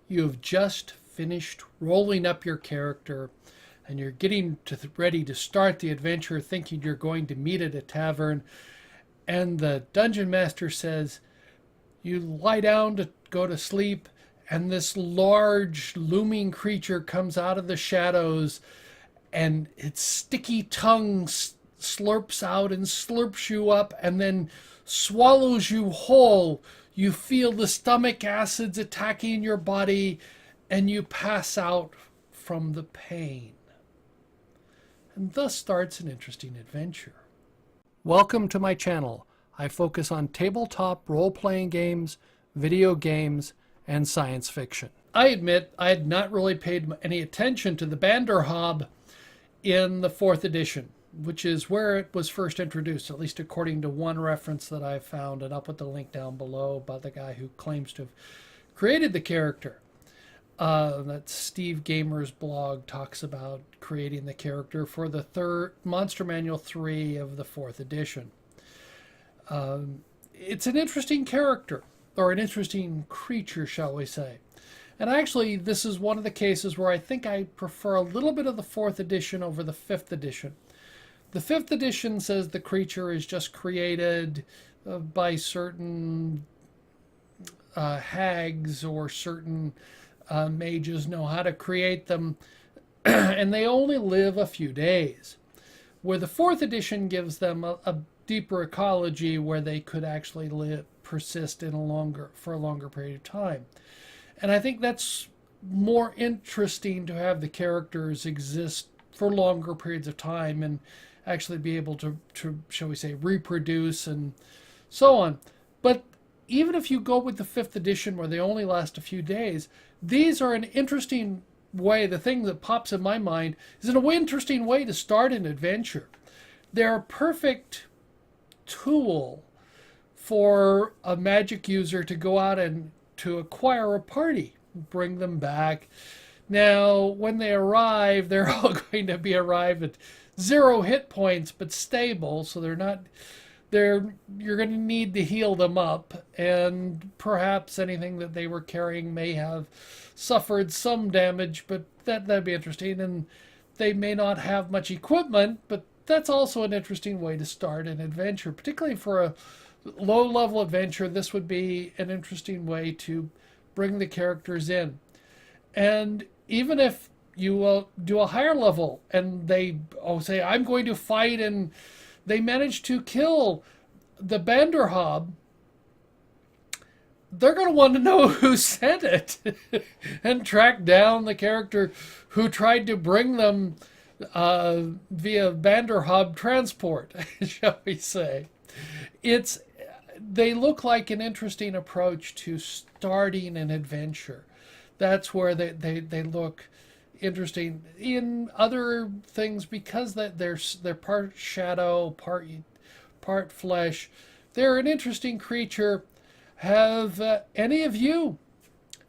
You have just finished rolling up your character and you're getting ready to start the adventure thinking you're going to meet at a tavern, and the dungeon master says you lie down to go to sleep, and this large looming creature comes out of the shadows, and its sticky tongue slurps out and slurps you up and then swallows you whole. You feel the stomach acids attacking your body and you pass out from the pain. And thus starts an interesting adventure. Welcome to my channel. I focus on tabletop role-playing games, video games, and science fiction. I admit I had not really paid any attention to the Banderhobb in the 4th edition, which is where it was first introduced, at least according to one reference that I found, and I'll put the link down below by the guy who claims to have created the character. That Steve Gamer's blog talks about creating the character for the third Monster Manual 3 of the 4th edition. It's an interesting character, or an interesting creature, shall we say. And actually, this is one of the cases where I think I prefer a little bit of the 4th edition over the 5th edition. The 5th edition says the creature is just created by certain hags, or certain mages know how to create them, and they only live a few days. Where the 4th edition gives them a deeper ecology where they could actually persist for a longer period of time. And I think that's more interesting, to have the characters exist for longer periods of time and actually be able to shall we say, reproduce and so on. But even if you go with the 5th edition where they only last a few days, these are an interesting way. The thing that pops in my mind is an interesting way to start an adventure. They're a perfect tool for a magic user to go out and to acquire a party, bring them back. Now, when they arrive, they're all going to arrive at 0 hit points, but stable, so you're going to need to heal them up, and perhaps anything that they were carrying may have suffered some damage, but that'd be interesting. And they may not have much equipment, but that's also an interesting way to start an adventure. Particularly for a low-level adventure, this would be an interesting way to bring the characters in. And even if you do a higher level and they say, I'm going to fight, and they manage to kill the Banderhobb, they're going to want to know who sent it and track down the character who tried to bring them via Banderhobb transport, shall we say. They look like an interesting approach to starting an adventure. That's where they look interesting. In other things, because they're part shadow, part flesh, they're an interesting creature. Have any of you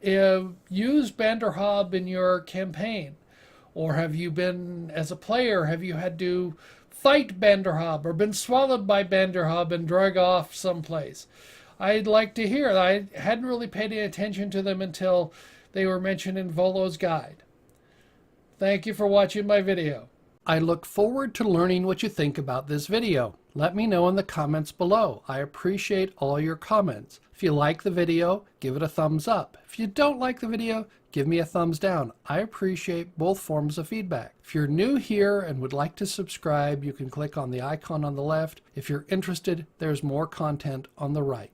used Banderhobb in your campaign? Or have you been, as a player, have you had to fight Banderhobb or been swallowed by Banderhobb and drug off someplace? I'd like to hear. I hadn't really paid any attention to them until they were mentioned in Volo's guide. Thank you for watching my video. I look forward to learning what you think about this video. Let me know in the comments below. I appreciate all your comments. If you like the video, give it a thumbs up. If you don't like the video, give me a thumbs down. I appreciate both forms of feedback. If you're new here and would like to subscribe, you can click on the icon on the left. If you're interested, there's more content on the right.